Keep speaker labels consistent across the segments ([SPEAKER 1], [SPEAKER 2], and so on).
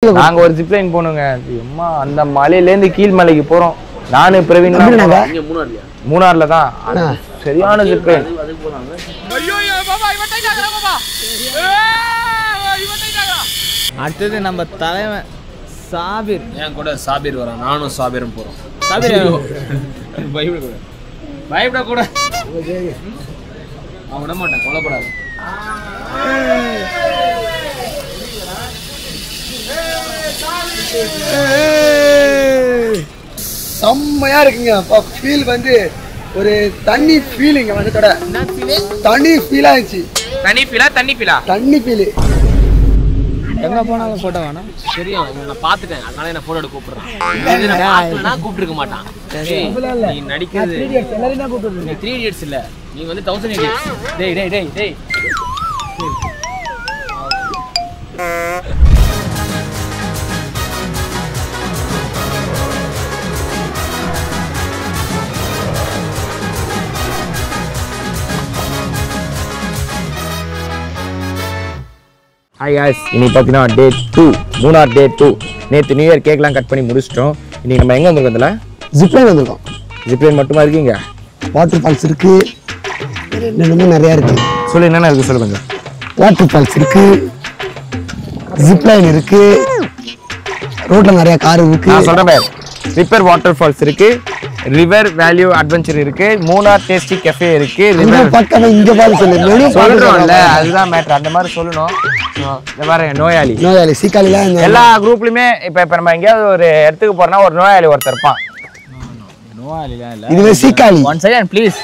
[SPEAKER 1] நாங்க ஒரு ஜிப்லைன் போனோங்க. அம்மா அந்த மலையில இருந்து கீழ் மலைக்கு போறோம். நானு பிரவீன் மூணார்ல தான். சரியான ஜிப்லைன்.
[SPEAKER 2] அடுத்தது நம்ம தலைவன் சாபிர்.
[SPEAKER 3] என் கூட சாபிர் வரான். நானும் சாபிரும் போறோம்.
[SPEAKER 2] சாபிர்
[SPEAKER 3] பயப்பட கூட அவன் விட மாட்டான். கொல்லப்படாது.
[SPEAKER 4] செம்மையா இருக்குங்க. ஃபீல் வந்து ஒரு தண்ணி ஃபீலிங்க வந்து கடை தண்ணி ஃபீல் ஆயிடுச்சு.
[SPEAKER 1] தண்ணி ஃபீலா
[SPEAKER 4] தண்ணி ஃபீல்.
[SPEAKER 2] எங்க போனாலும் போட்டோ வேணாம்.
[SPEAKER 3] தெரியும், நான் பாத்துட்டேன். அதனால என்ன போட்டோ எடுக்க கூப்பிடுறேன். நான் கூப்பிட்டுருக்க மாட்டான். நீ நடிக்கிறது
[SPEAKER 4] எல்லாரும் தான் கூப்பிட்டு.
[SPEAKER 3] நீ 3 idiots இல்ல, நீ வந்து 1000 idiots. டேய் டேய் டேய் டேய்.
[SPEAKER 1] ஹாய் காய்ஸ், இன்னைக்கு பார்த்தீங்கன்னா டே 2, மூணார் டே 2. நேற்று நியூ இயர் கேக்லாம் கட் பண்ணி முடிச்சிட்டோம். இன்னைக்கு நம்ம எங்கே வந்திருக்கோம்? இதில்
[SPEAKER 4] ஜிப்லைன் வந்திருக்கோம்.
[SPEAKER 1] ஜிப்லைன் மட்டுமா இருக்கீங்க?
[SPEAKER 4] வாட்டர் ஃபால்ஸ் இருக்கு, இன்னும் நிறையா இருக்கு.
[SPEAKER 1] சொல்லு, என்னென்ன இருக்குது சொல்லுங்க.
[SPEAKER 4] வாட்டர் ஃபால்ஸ் இருக்கு, ஜிப்லைன் இருக்கு, ரோட்ல நிறைய கார் இருக்கு.
[SPEAKER 1] நான் சொல்கிறேன், ரிப்பர் வாட்டர் ஃபால்ஸ் இருக்கு, ரிவர் வேல்யூ அட்வென்ச்சர் இருக்கு, மூணார் டேஸ்டி கெஃபே இருக்கு.
[SPEAKER 4] பக்கம் இங்க பாரு
[SPEAKER 1] சொல்றோம்ல, அதுதான் மேட்டர். அந்த மாதிரி சொல்லணும். பாருங்க, நோயாளி
[SPEAKER 4] சீக்காலில
[SPEAKER 1] எல்லா குரூப்லயுமே இப்ப நம்ம எங்கேயாவது ஒரு இடத்துக்கு போறோம்னா ஒரு நோயாளி ஒருத்தர் இருப்பான்.
[SPEAKER 4] இதுவே சீக்காலி.
[SPEAKER 2] One second please.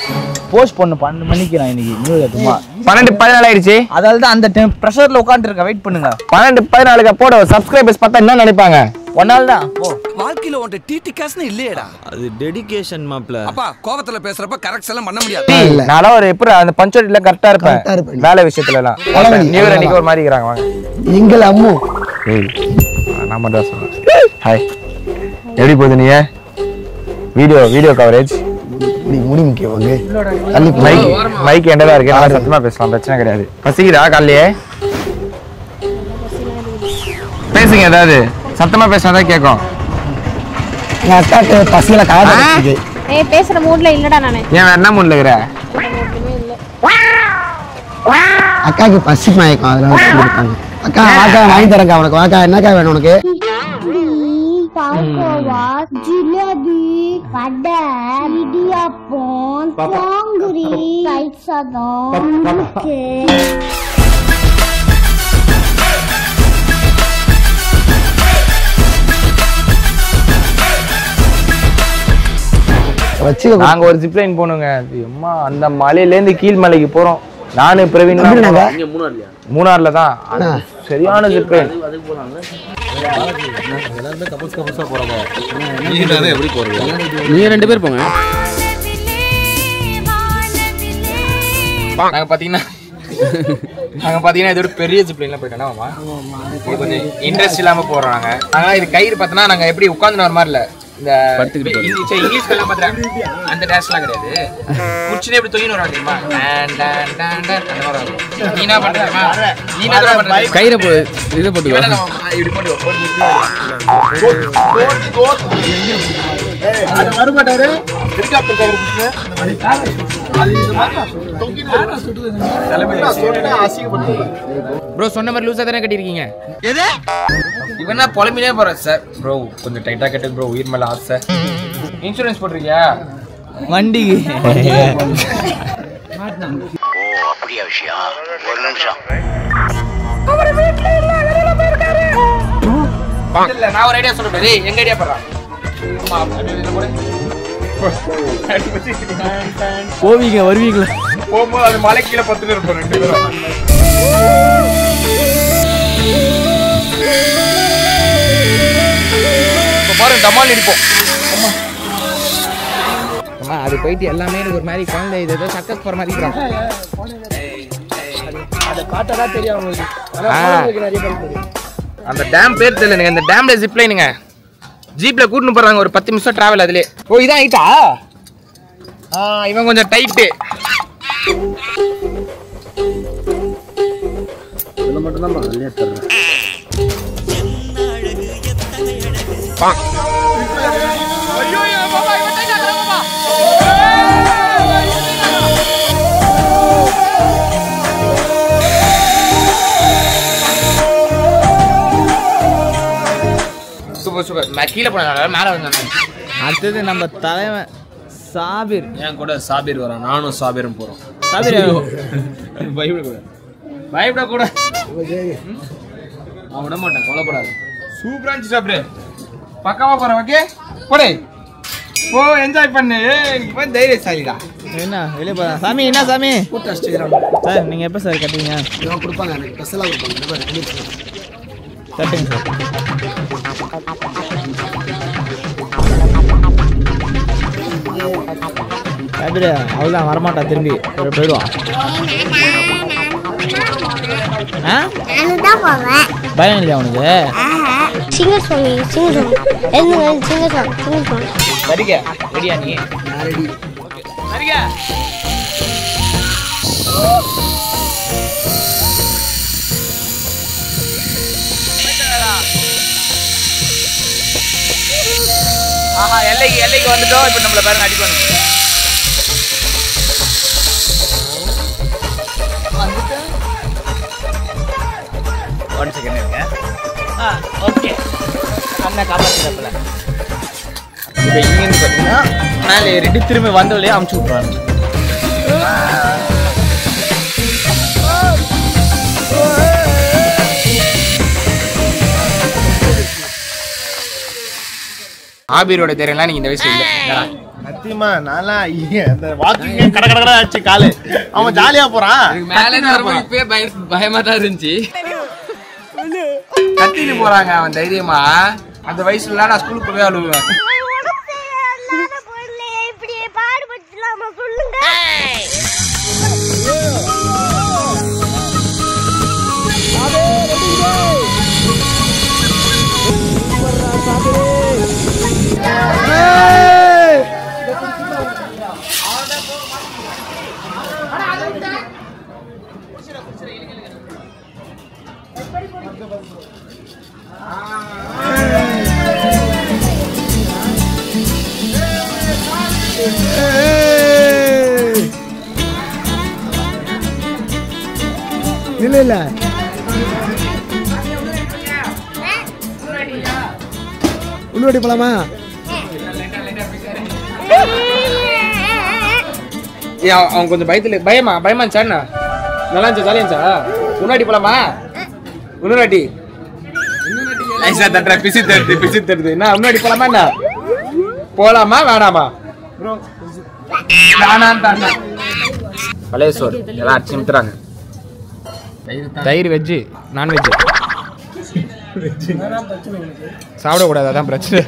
[SPEAKER 2] போஸ்ட் பண்ணு 12 மணிக்கு. நான் இன்னைக்கு நியூ இயர் சும்மா
[SPEAKER 1] 12-14 ஆயிடுச்சு.
[SPEAKER 2] அதால தான் அந்த டைம் பிரஷர்ல உட்கார்ந்து இருக்க. வெயிட் பண்ணுங்க.
[SPEAKER 1] 12-14 போட சப்ஸ்கிரைபர்ஸ் பார்த்தா என்ன நினைப்பாங்க?
[SPEAKER 2] ஒரு நாள் தான் போ.
[SPEAKER 5] வாழ்க்கையில உன்ட டிடி காசுன்னு இல்லையேடா.
[SPEAKER 6] அது டெடிகேஷன் மாப்ள.
[SPEAKER 5] அப்பா கோவத்துல பேசுறப்ப கரெக்ட் எல்லாம் பண்ண முடியாது.
[SPEAKER 1] நான்லாம் ஒரு எப்படி அந்த பஞ்சுவாலிட்டில கரெக்டா இருப்பேன். வேலை விஷயத்துல எல்லாம் நியூ இயர் அன்னைக்கு ஒரு மாதிரி இருக்கிறாங்க. வாங்க
[SPEAKER 4] எங்கள் அம்மு.
[SPEAKER 1] நான் மட்டும் தான் சொல்றேன். ஹாய், எப்படி போகுது நீ வீடியோ கவரேஜ்?
[SPEAKER 4] நீ முடி முக்கியவாங்க.
[SPEAKER 1] மைக் என்னதான் இருக்கு, நல்லா சத்தமா பேசலாம், பிரச்சனை கிடையாது. பசிக்குதா? காலையே பேசுங்க, ஏதாவது சத்தமா பேசினாதான் கேட்கும்.
[SPEAKER 4] என் அக்காக்கு பசியில காது.
[SPEAKER 7] ஏய், பேசுற மூட்ல இல்லடா நானே.
[SPEAKER 1] ஏன் வேற என்ன மூட்ல இருக்கற?
[SPEAKER 4] அக்காக்கு பசி மயக்கம், அதனால கொடுத்தாங்க. அக்கா வாக்கா வாங்கி தரேன்க்கா உனக்கு. வாக்கா என்னக்கா வேணும் உனக்கு?
[SPEAKER 7] பால்கோவா, ஜிலேபி, வடை, இடியாப்பம், பாங்குரி, தயிர் சாதம், முறுக்கு.
[SPEAKER 1] நாங்க ஒரு ஜிப்லைன் போனோங்க. அம்மா அந்த மலையில இருந்து கீழ் மலைக்கு போறோம். நானு பிரவீன் மூணார்ல தான். சரியான ஜிப்லைன்.
[SPEAKER 3] நீங்க 2 பேர் போங்க. நாங்க பாத்தீங்கன்னா இதோட பெரிய ஜிப்லைன்ல போயிட்டோம்னா கொஞ்சம் இன்ட்ரெஸ்ட் இல்லாம போறோம். நாங்க இது கயிறு பார்த்தனா நாங்க எப்படி உட்கார்ந்து வர மாதிரி இல்ல. இந்த இங்கிலீஷ் எல்லாம் பாத்துறேன், அந்த டான்ஸ்லாம் கிடையாது. குச்சினே இப்படி தொங்கின வர தெரியுமா? அந்த மாதிரி வரும். நீ என்ன பண்றமா? நீ என்ன பண்ற? கயிறை போ, இத போட்டுக்கோ. இப்படி போட்டுக்கோ. அது வர மாட்டாரு. ஹெலிகாப்டர் கயிறு புடிச்சு ப்ரோ சொன்ன மாதிரி லூசா தானே கட்டிருக்கீங்க. எது இவனா பொலமிலே போற சார். ப்ரோ கொஞ்சம் டைட்டா கட்டுங்க ப்ரோ, உயிர் மேல ஆசை. இன்சூரன்ஸ் போட்டிருக்கியா
[SPEAKER 2] வண்டிக்கு?
[SPEAKER 5] ஓ அப்படியே விஷயம். ஒரு நிமிஷம்.
[SPEAKER 7] அவர் வீட்ல இல்ல, வெளியில போயிருக்காரு.
[SPEAKER 1] இல்ல, நான் ஒரு ஐடியா சொல்றேன். டேய் எங்க ஐடியா பண்றா? அம்மா அப்படியே போடு.
[SPEAKER 2] போவீங்க வருவீங்களா?
[SPEAKER 1] போம்போது அது மலை கீழே 10 பேர் இருப்போம். 2 பேரும் பாரு டமால் அடிப்போம். அம்மா அது போயிட்டு எல்லாமே ஒரு மாதிரி குழந்தை இது ஏதோ சக்கஸ் போற மாதிரி இருக்கான்.
[SPEAKER 4] அத பார்த்தா தெரியும் உங்களுக்கு. நிறைய பேருக்கு
[SPEAKER 1] அந்த டேம் பேர் தெரியல எனக்கு. அந்த டேம்ல ஜிப்லைனுங்க. ஜீப்ல கூட்டிட்டு போறாங்க. ஒரு 10 நிமிஷம் டிராவல் அதுலயே. ஓ இதான் ஹைட்டா? இவன் கொஞ்சம் டைட்டு.
[SPEAKER 4] மட்டும் தான்
[SPEAKER 3] சூப்பர் சூப்பர். நான் கீழே போனேன் மேலே வந்தேன்.
[SPEAKER 2] அடுத்தது நம்ம தலைவன் சாபிர்.
[SPEAKER 6] என் கூட சாபிர் வரான், நானும் சாபிரும் போறோம்.
[SPEAKER 2] சாபிர்
[SPEAKER 3] பயப்படக்கூடாது.
[SPEAKER 6] அவன் விட மாட்டேன், கொல்லப்படாது.
[SPEAKER 3] சூப்பரா இருந்துச்சு சாப்பிடு. பக்காவா போறேன். ஓகே போடே. ஓ என்ஜாய் பண்ணு. இப்போ தைரியசாலிடா.
[SPEAKER 2] என்ன வெளியே போகிறேன் சாமி. என்ன சாமி சார் நீங்கள் எப்போ சார் கட்டுவீங்க?
[SPEAKER 4] கொடுப்பாங்க எனக்கு ஸ்பெஷலாக கொடுப்பாங்க.
[SPEAKER 2] கட்டுங்க சார். சாபிர் அவ்வளோதான் வரமாட்டான், திரும்பி போயிடுவான். ஆ பயம் இல்லையா உனக்கு?
[SPEAKER 8] சிங்கர் சாங் சிங்கர் சாங்
[SPEAKER 3] சரிங்க ரெடியா நீ?
[SPEAKER 4] ரெடி.
[SPEAKER 3] சரிங்க. ஆஹா எல்லைக்கு வந்துட்டோம். இப்போ நம்மள பாருங்க அடிப்பாங்க.
[SPEAKER 2] ஒன் செகண்ட் இருங்க. ஓகே அண்ணன் காப்பாற்றுறப்பல இப்போ இங்கேருந்து பார்த்தீங்கன்னா மேலே ஏறிட்டு திரும்பி வந்தவளையே அமுச்சு விட்றாங்க.
[SPEAKER 3] ஆபீரோட தெரியலாம் நீங்க இந்த வயசுல இல்ல.
[SPEAKER 9] சத்தியமா நான்லாம் அந்த வாக்கிங் கட கட ஆச்சு காலு. அவன் ஜாலியா போறான்.
[SPEAKER 3] மேலே இப்பவே பயமா தான் இருந்துச்சு. கத்திட்டு போறாங்க அவன் தைரியமா. அந்த வயசுல நான் ஸ்கூலுக்கு போய் அழுவேன்.
[SPEAKER 4] இல்ல இல்ல உள்ளோடி போலாமா?
[SPEAKER 3] அவன் கொஞ்சம் பயமா இருந்துச்சா? நல்லா இருந்துச்சா? ஜாலியா இருந்துச்சா? முன்னாடி போலாமா? முன்னாடி பிசி தருது. என்ன முன்னாடி போலாமா? என்ன போலாமா வேணாமா? பழைய சோறு எல்லாம் அடிச்சு நிமித்துறாங்க. தயிர் வெஜ்ஜு நான்வெஜ்ஜு சாப்பிடக்கூடாது, அதான் பிரச்சனை.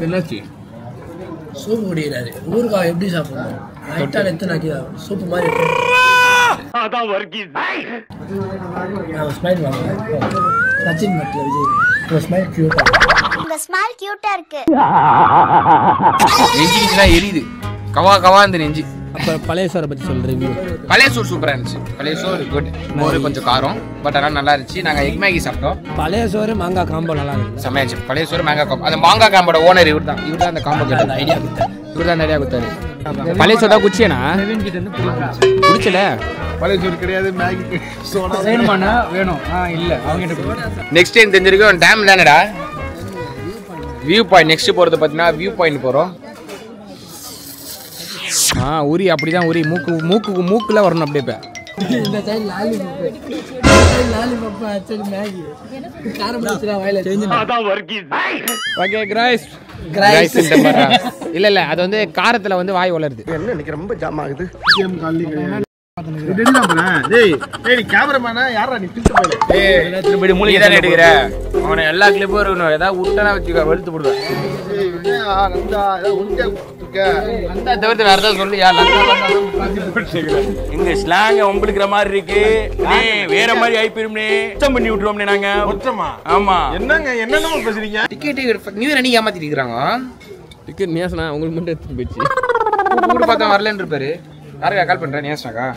[SPEAKER 3] என்னாச்சு?
[SPEAKER 4] சூப்பு குடிக்கிறாரு. ஊறுகாய் எப்படி சாப்பிடணும்? லைட்டாக எத்தனை சூப்பு மாதிரி ஸ்மைல் வாங்க. சச்சின் மட்டும் விஜய் ஸ்மைல் கியூட்டா.
[SPEAKER 8] இந்த ஸ்மைல் கியூட்டா இருக்கு.
[SPEAKER 3] நெஞ்சிக்கிச்சுனா எரியுது. கவா இந்த நெஞ்சு.
[SPEAKER 2] அப்போ பழைய சோறை பற்றி சொல்கிறீங்க.
[SPEAKER 3] பழைய சோறு சூப்பராக இருந்துச்சு. பழைய சோறு குட். மோர் கொஞ்சம் காரம், பட் ஆனால் நல்லா இருந்துச்சு. நாங்கள் எக் மேகி சாப்பிட்டோம்.
[SPEAKER 2] பழைய சோறு மாங்காய் காம்போ நல்லா இருக்கு.
[SPEAKER 3] செம்மையாச்சு. பழைய சோறு மாங்காய் காம்போ. அந்த மாங்காய் காம்போட ஓனர் இவர் தான் அந்த காம்போ கேட்டது. ஐடியா கொடுத்தாரு. இவர் தான் ஐடியா கொடுத்தாரு. பழைய சோறு தான் குச்சியனா குடிச்சல.
[SPEAKER 9] பழைய சோறு கிடையாது, மேகி சோடா
[SPEAKER 2] வேணுமாண்ணா? வேணும். இல்லை அவங்க
[SPEAKER 3] நெக்ஸ்ட் டைம் தெரிஞ்சிருக்கும் டேம் தானடா. வியூ பாயிண்ட் நெக்ஸ்ட் போகிறது பார்த்தீங்கன்னா வியூ பாயிண்ட் போகிறோம். உரி அப்படிதான் உரி மூக்குல வரணும். அப்படியே இப்போ
[SPEAKER 4] இந்த சைடு லாலிபப் ஆக்சுவலி மேகி காரம் வச்சுனா வாயில
[SPEAKER 3] ஓகே கிரைஸ் இல்ல அது வந்து காரத்துல வந்து வாய் வளருது.
[SPEAKER 4] என்ன இன்னைக்கு ரொம்ப ஜாம் ஆகுது.
[SPEAKER 3] அவனை எல்லா கிளிப்பும் இருக்கணும். ஏதாவது விட்டனா வச்சுக்க வெளுத்து போடுவேன். தவிர்த்து வேற ஏதாவது சொல்லியா?
[SPEAKER 6] எங்க ஸ்லாங் உங்களுக்கு மாதிரி இருக்கு. வேற மாதிரி ஆயிப்போம்னே பண்ணி விட்டுருவோம்னே நாங்க. ஆமா
[SPEAKER 9] என்னங்க என்னென்ன பேசுறீங்க?
[SPEAKER 3] டிக்கெட் நியூ இயர் அன்னைக்கு ஏமாத்திட்டு இருக்காங்க.
[SPEAKER 6] டிக்கெட் நேசனா உங்களுக்கு மட்டும் எடுத்து போயிடுச்சு.
[SPEAKER 3] கூட பார்த்தா வரலன்னு இருப்பாரு. யாருக்கா கால் பண்றேன்? நேசனாக்கா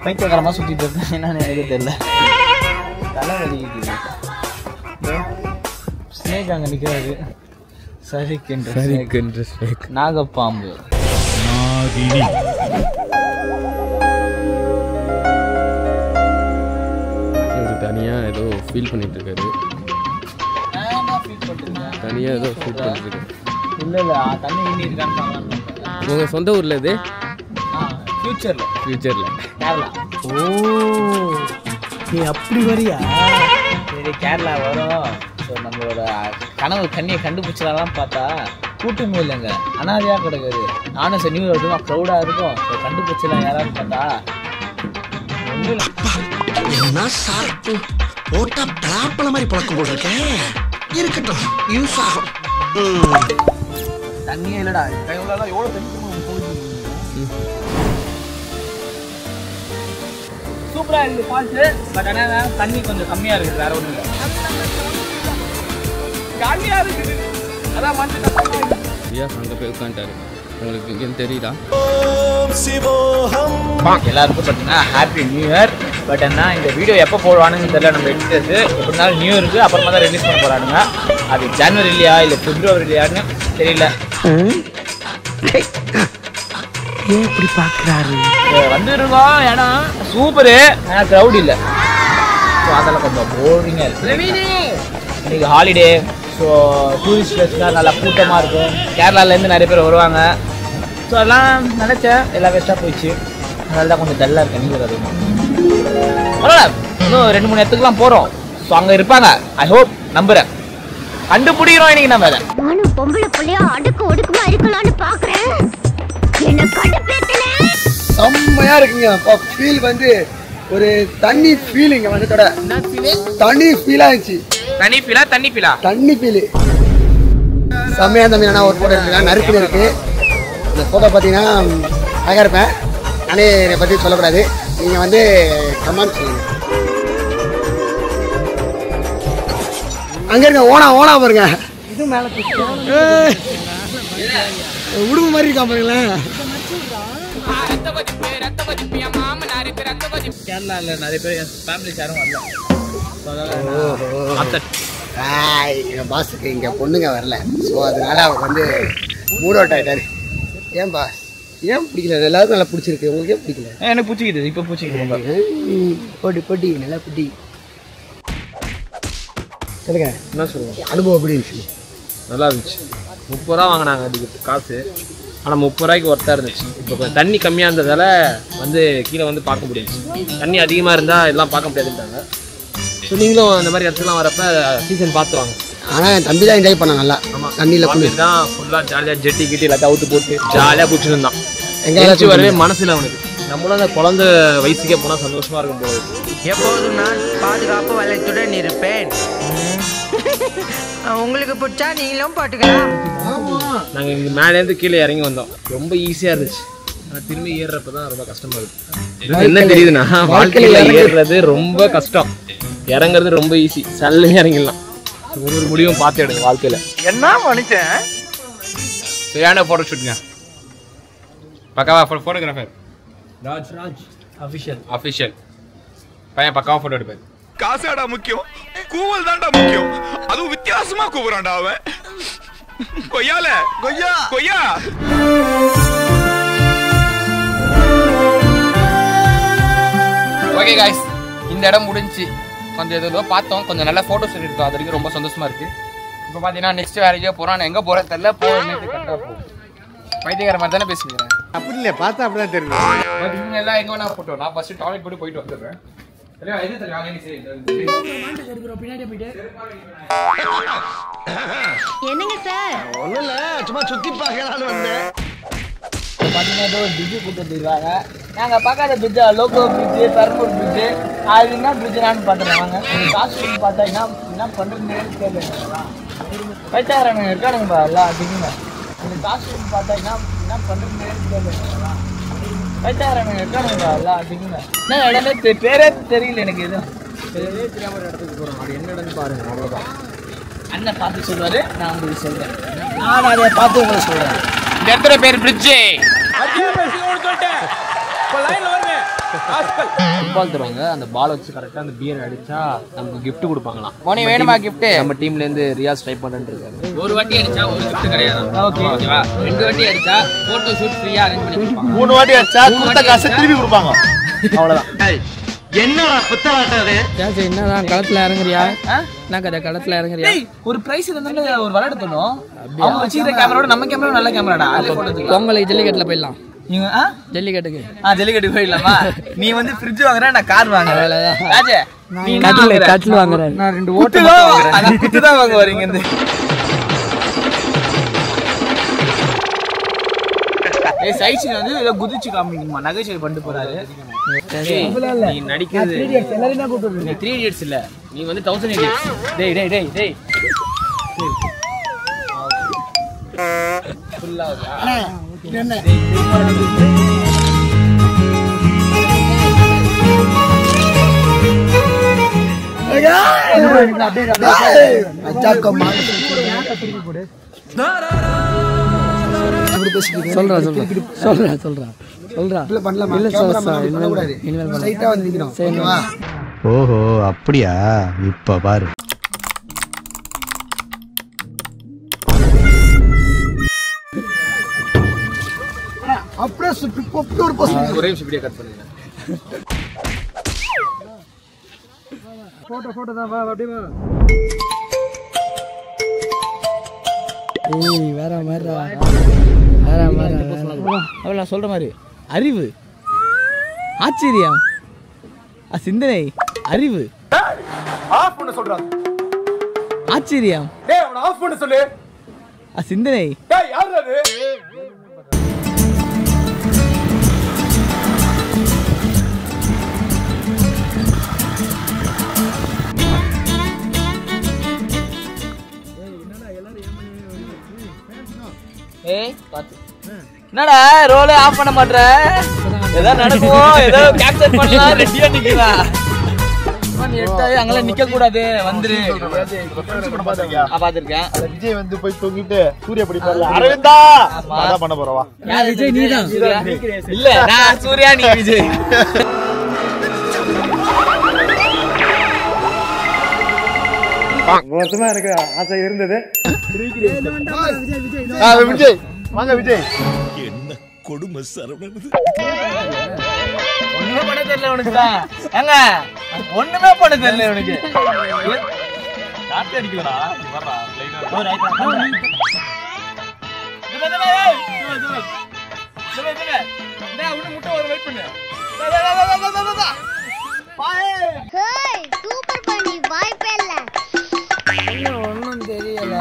[SPEAKER 2] பைத்தியக்காரமாக சுற்றிட்டு இருக்கேன். என்னன்னு எனக்கு தெரியல. தலை வலிக்குது. ஸ்னேக் அங்கே நிற்கிறாரு. சரிக்கின்ற ஸ்னேக். நாகப்பாம்பு.
[SPEAKER 10] தனியா ஏதோ ஃபீல் பண்ணிட்டு இருக்காரு. தனியா ஏதோ ஃபீல் பண்ணிட்டு இருக்காரு.
[SPEAKER 2] இல்லை தண்ணி இன்னி இருக்கான்னு.
[SPEAKER 10] உங்க சொந்த ஊர்ல இது?
[SPEAKER 2] ஃபியூச்சரில்
[SPEAKER 10] கேரளா.
[SPEAKER 2] ஓ நீ அப்படி வரியா? சரி கேரளா வரும். ஸோ நம்மளோட கனவு கண்ணியை கண்டுபிடிச்சலாம் பார்த்தா கூட்டமே இல்லைங்க, அனாதையாக கிடக்குது. நானும் சரி நியூ இயர் ப்ரௌடாக இருக்கும். ஸோ கண்டுபிடிச்சலாம் யாராவது பார்த்தா
[SPEAKER 11] போட்டா பலாப்பழ மாதிரி பழக்கம் போட்டிருக்கேன். இருக்கட்டும், யூஸ் ஆகும்.
[SPEAKER 2] தண்ணியே இல்லைடா. கை உள்ளலாம் எவ்வளோ தண்ணி போகுது. சூப்பராக இருக்குது ஃபால்ஸு. பட் ஆனால் தண்ணி கொஞ்சம் கம்மியாக இருக்குது, வேற ஒன்றும் இல்லை. ஜாலியாக இருக்குது. அதான் வந்து
[SPEAKER 10] ரியாஸ் அங்கே போய் உட்காந்துட்டாரு. உங்களுக்கு இங்கேன்னு தெரியுதா?
[SPEAKER 2] எல்லாருக்கும் பார்த்தீங்கன்னா ஹாப்பி நியூ இயர். பட் என்ன இந்த வீடியோ எப்போ போடுவானுன்னு தெரியல. நம்ம எடுத்தது எப்படினாலும் நியூ இயருக்கு அப்புறமா தான் ரிலீஸ் பண்ண போகிறானுங்க. அது ஜனவரிலையா இல்லை பிப்ரவரிலையான்னு தெரியல.
[SPEAKER 11] எப்படி பார்க்குறாரு
[SPEAKER 2] வந்துருக்கோம். இடம் சூப்பரு, ஆனால் க்ரௌட் இல்லை. ஸோ அதெல்லாம் கொஞ்சம் போரிங்காக இருக்குது. இன்னைக்கு ஹாலிடே. ஸோ டூரிஸ்ட் பிளேஸ்லாம் நல்லா கூட்டமாக இருக்கும். கேரளாலேருந்து நிறைய பேர் வருவாங்க. ஸோ அதெல்லாம் நினச்சேன், எல்லாம் வேஸ்ட்டாக போயிடுச்சு. அதனால தான் கொஞ்சம் டல்லாக இருக்கேன். நீங்கள் அது பரவாயில்ல, இன்னும் 2-3 இடத்துக்குலாம் போகிறோம். ஸோ அங்கே இருப்பாங்க. ஐ ஹோப், நம்புகிறேன். கண்டுபிடிக்கிறோம் இன்னைக்கு நம்ம அதை.
[SPEAKER 8] நானும் பொம்பளை பிள்ளையா அடுக்கு ஒடுக்குமா இருக்கலாம்னு பார்க்குறேன். என்ன கண்டுபிடித்தல
[SPEAKER 4] செம்மையா இருக்குங்க. ஃபீல் வந்து ஒரு தண்ணி ஃபீலிங்க வந்து தண்ணி ஃபீலா இருந்துச்சு.
[SPEAKER 3] தண்ணி ஃபீலா
[SPEAKER 4] தண்ணி ஃபீல் செம்மையா தம்பி. நான் ஒரு ஃபோட்டோ எடுத்துருக்கேன், நறுக்குன்னு இருக்கு. இந்த ஃபோட்டோ பார்த்தீங்கன்னா அழகா இருப்பேன். நானே என்னை பற்றி சொல்லக்கூடாது, நீங்கள் வந்து கமெண்ட் செய்யுங்க. அங்கே இருக்க ஓனா பாருங்க. இது மேலே உடும்பு மாதிரி இருக்கா பாருங்களேன்.
[SPEAKER 2] கேரளாவில் நிறைய பேர் என் ஃபேமிலிஸ் யாரும் வரல.
[SPEAKER 4] எங்கள் பாஸுக்கு இங்கே பொண்ணுங்க வரல. ஸோ அதனால அவர் வந்து மூட் அவுட் ஆகிட்டாரு. ஏன் பாஸ் ஏன் பிடிக்கல? எல்லாருக்கும் நல்லா பிடிச்சிருக்கு, உங்களுக்கு ஏன் பிடிக்கல?
[SPEAKER 2] எனக்கு பிடிச்சிக்குது. இப்போ பிடிச்சிக்கிது.
[SPEAKER 4] பொடி நல்லா பிடி. சொல்லுங்க, என்ன சொல்லுங்க, அனுபவம் எப்படி இருந்துச்சு?
[SPEAKER 10] நல்லா இருந்துச்சு. 30 ரூபா வாங்கினாங்க அதுக்கு காசு. ஆனால் 30 ரூபாய்க்கு ஒர்த்தாக இருந்துச்சு. இப்போ கொஞ்சம் தண்ணி கம்மியாக இருந்ததால் வந்து கீழே வந்து பார்க்க முடியாது. தண்ணி அதிகமாக இருந்தால் எல்லாம் பார்க்க முடியாதுன்றாங்க. ஸோ நீங்களும் அந்த மாதிரி இடத்துலாம் வரப்போ சீசன் பார்த்துவாங்க.
[SPEAKER 4] ஆனால் என் தம்பி தான் என்ஜாய் பண்ண நல்லா. தண்ணியில் குளிர்
[SPEAKER 10] தான் ஃபுல்லாக ஜாலியாக ஜெட்டி கிட்டி எல்லாத்தையும் அவுத்து போட்டு ஜாலியாக பிடிச்சிட்டு இருந்தான். எங்கேயாச்சும் வரவே மனசில் அவனுக்கு. நம்மளும் அந்த குழந்தை வயசுக்கே போனால் சந்தோஷமாக இருக்கும் போது.
[SPEAKER 12] எப்போதும் நான் பாதுகாப்பு வளையத்துடன் இருப்பேன். உங்களுக்கு பிடிச்சா நீங்களும் போட்டுக்கலாம்.
[SPEAKER 10] நாங்கள் இங்கே மேலேருந்து கீழே இறங்கி வந்தோம். ரொம்ப ஈஸியாக இருந்துச்சு. ஆனால் திரும்பி ஏறுறப்ப தான் ரொம்ப கஷ்டமாக இருக்குது. என்ன தெரியுதுன்னா, வாழ்க்கையில் ஏறுறது ரொம்ப கஷ்டம், இறங்குறது ரொம்ப ஈஸி. சல்லுன்னு இறங்கிடலாம். ஒரு முடிவும் பார்த்து எடுங்க வாழ்க்கையில்.
[SPEAKER 3] என்ன மனுஷன் சரியான ஃபோட்டோ ஷூட்டுங்க. பக்காவா ஃபோட்டோகிராஃபர் ராஜ் அஃபிஷியல் பையன் பக்காவா ஃபோட்டோ எடுப்பார்.
[SPEAKER 13] காசாடா முக்கியம், கூவல் தான்டா முக்கியம். அதுவும் வித்தியாசமா கூவுறான்டா அவன். கொய்யால கொய்யா.
[SPEAKER 3] ஓகே गाइस, இந்த இடம் முடிஞ்சு கொஞ்சம் ஏதோ பார்த்தோம், கொஞ்சம் நல்ல ஃபோட்டோஸ் எடுத்தோம். அது வரைக்கும் ரொம்ப சந்தோஷமா இருக்கு. இப்போ பார்த்தீங்கன்னா நெக்ஸ்ட் வேற எங்கேயோ போகிறோம். நான் எங்கே போகிறேன் தெரியல. போகிறேன் கரெக்டாக போகும். பைத்தியக்கார மாதிரி தானே பேசுகிறேன்.
[SPEAKER 9] அப்படி இல்லை, பார்த்தா அப்படிதான் தெரியும்.
[SPEAKER 3] பட் இவங்க எல்லாம் எங்கே வேணா போட்டோம். நான் ஃபர்ஸ்ட் டாய்லெட் போயிட்டு வந்துடுறேன்.
[SPEAKER 8] என்னங்க சார்?
[SPEAKER 11] ஒன்றும் இல்லை, சும்மா சுற்றி பார்க்கலான்னு வந்தேன்.
[SPEAKER 2] பார்த்தீங்கன்னா ஒரு பிரிட்ஜு கூட்டு வந்துருக்காங்க. நாங்கள் பார்க்காத பிரிட்ஜா, லோகோ பிரிட்ஜு, பெரம்பூர் பிரிட்ஜு. அது என்ன பிரிட்ஜுனான்னு பார்த்துருவாங்க. காசு பார்த்தா என்ன பண்ணுறதுன்னு கேட்குறீங்களா? பைத்தாரங்க இருக்கானுங்கப்பா எல்லாம் அதிகமாக. அந்த காசு பார்த்தா என்ன பண்ணுறதுன்னு கேட்குறீங்களா? பைத்தாரங்க இருக்கானுங்கப்பா எல்லாம் அதிகமாக. என்ன இடமே பேரே தெரியல எனக்கு. எதுவும் பேரே தெரியாம ஒரு இடத்துக்கு போகிறோம். அது என்ன இடம்னு பாருங்க, அவ்வளோதான். அண்ணன் பார்த்து சொல்வாரு, நான் உங்களுக்கு சொல்கிறேன். நான் அதை பார்த்து உங்களுக்கு சொல்கிறேன்.
[SPEAKER 3] இந்த இடத்துல பேர் பிரிட்ஜு.
[SPEAKER 10] ஃபுட்பால் தருவாங்க அந்த பால் வச்சு கரெக்டாக அந்த பியர் அடிச்சா நமக்கு கிஃப்ட் கொடுப்பாங்களாம்.
[SPEAKER 3] மோனி வேணுமா கிஃப்ட்?
[SPEAKER 10] நம்ம டீம்லேருந்து ரியாஸ் ட்ரை பண்ணுன்னு இருக்காரு.
[SPEAKER 3] ஒரு வாட்டி அடிச்சா ஒரு கிஃப்ட் கிடையாது. ஓகேவா? 2 வாட்டி அடிச்சா போட்டோ ஷூட் ஃப்ரீயா அரேஞ்ச் பண்ணி கொடுப்பாங்க.
[SPEAKER 9] 3 வாட்டி அடிச்சா கொடுத்த காசை திருப்பி கொடுப்பாங்க. அவ்வளவுதான்.
[SPEAKER 11] என்னடா புத்தலாட்டது?
[SPEAKER 2] என்னதான் களத்துல இறங்குறியா? என்ன கதை களத்துல இறங்குறியா?
[SPEAKER 3] ஒரு பிரைஸ் இருந்தாலும் ஒரு விளையாட தோணும். அவங்க வச்சிருக்க கேமராவோட நம்ம கேமரா நல்ல கேமராடா.
[SPEAKER 2] பொங்கலுக்கு ஜல்லிக்கட்டுல போயிடலாம். நீங்க ஜல்லிக்கட்டுக்கு
[SPEAKER 3] ஜல்லிக்கட்டு போயிடலாமா? நீ வந்து ஃப்ரிட்ஜ் வாங்குற, நான் கார் வாங்குறேன். ராஜே நீ
[SPEAKER 2] கட்டில் வாங்குறேன்.
[SPEAKER 3] நான் 2 ஓட்டு வாங்குறேன். அத குத்து தான் வாங்க வரீங்க இந்த. ஏய் சைச்சு வந்து ஏதோ குதிச்சு காமிக்குமா நகைச்சுவை பண்ணிட்டு போறாரு.
[SPEAKER 10] நீ நடிக்கிறது
[SPEAKER 2] எல்லாரும் தான் கூப்பிடுறீங்க.
[SPEAKER 10] நீ 3 idiots இல்ல, நீ வந்து 1000 idiots. டேய் டேய் டேய் டேய் ஃபுல்லா
[SPEAKER 4] அண்ணா இது என்ன
[SPEAKER 14] ஓஹோ அப்படியா? இப்ப பாரு.
[SPEAKER 4] அப்படியே சுட்டு போட்டு ஒரு போஸ்ட்
[SPEAKER 10] ஒரே நிமிஷம் வீடியோ கட் பண்ணுங்க.
[SPEAKER 2] போட்டோ தான் வா அப்படியே வா. ஏய் வேற அவள நான் சொல்ற மாதிரி அறிவு, ஆச்சரியம், சிந்தனை, அறிவு
[SPEAKER 9] ஆஃப் பண்ண சொல்றாங்க.
[SPEAKER 2] ஆச்சரியம்.
[SPEAKER 9] டேய் அவன ஆஃப் பண்ண சொல்லு.
[SPEAKER 2] சிந்தனை.
[SPEAKER 9] டேய் யாரு அது?
[SPEAKER 3] ஏய் பாத்து என்னடா ரோல் ஆஃப் பண்ண மாட்டற? ஏதோ நடக்கும், ஏதோ கேப்சர் பண்ணலாம் ரெடியா நிக்கிறா. நீ எடுத்தாவே அங்கல நிக்க கூடாது, வந்துரு. பாத்திருக்கேன்.
[SPEAKER 9] அந்த விஜய் வந்து போய் தூங்கிட்டு சூர்யா படிப்பாரு. அரவிந்தா அத பண்ண போறவா?
[SPEAKER 2] யார் விஜய்? நீதான்.
[SPEAKER 3] இல்ல நான் சூர்யா, நீ விஜய்.
[SPEAKER 9] மொத்தமா எனக்கு ஆசை இருந்தது.
[SPEAKER 4] விஜய்
[SPEAKER 9] விஜய் வாங்க விஜய்.
[SPEAKER 11] என்ன கொடுமை சரவணன்.
[SPEAKER 3] ஒண்ணுமே பண்ண தெரியல உனக்கு தான். ஏங்க ஒண்ணுமே பண்ண தெரியல உனக்கு.
[SPEAKER 9] காத்து அடிக்கலடா. நீ வர்றா லைனா.
[SPEAKER 3] ஓ ரைட். டேய் உன்ன முட்டை வர வெயிட் பண்ணு.
[SPEAKER 8] ஹேய் சூப்பர் பண்ணி வாய்ப்பே இல்ல.
[SPEAKER 2] ஒண்ணும் தெரியல.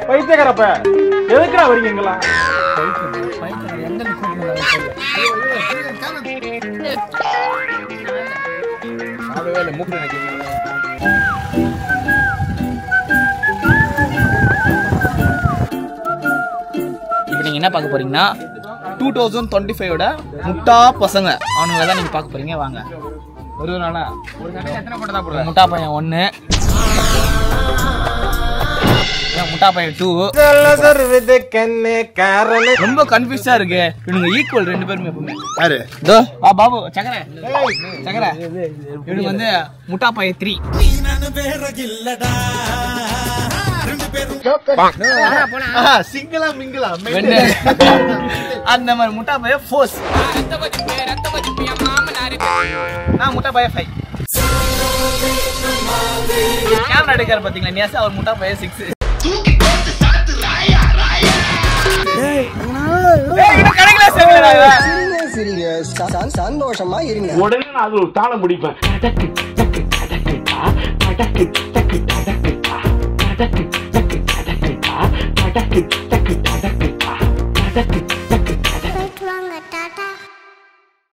[SPEAKER 9] பைத்தியக்காரப்ப எதுக்குடா வரீங்க எங்கலாம்?
[SPEAKER 3] இப்போ நீங்க என்ன பார்க்க போறீங்கன்னா 2025ஓட முட்டா பசங்க அவனுங்க தான் நீங்க பார்க்க போறீங்க. வாங்க ஒரு நாளா ஒரு கடையில எத்தனை போட்டோ தான் போடுறேன்? முட்டா பையன் 1, முட்டா பையன் 2. ரொம்ப கன்ஃபியூஸா இருக்கு. இவனுங்க ஈக்குவல் 2 பேருமே எப்பவுமே.
[SPEAKER 9] யாரு?
[SPEAKER 3] தோ வா பாபு சக்கரை சக்கரை. இவனுக்கு வந்து முட்டா பையன் 3.
[SPEAKER 9] சிங்கிளா மிங்கிளா
[SPEAKER 3] அந்த மாதிரி முட்டா பையன் 4. நான் முட்டா பையன் 5. கேமரா எடுக்கிற பாத்தீங்களா நியாஸ், அவர் முட்டா பையன் 6.
[SPEAKER 4] சந்தோஷமா இருங்க.
[SPEAKER 6] உடனே நான் அது ஒரு தாளம் முடிப்பேன்.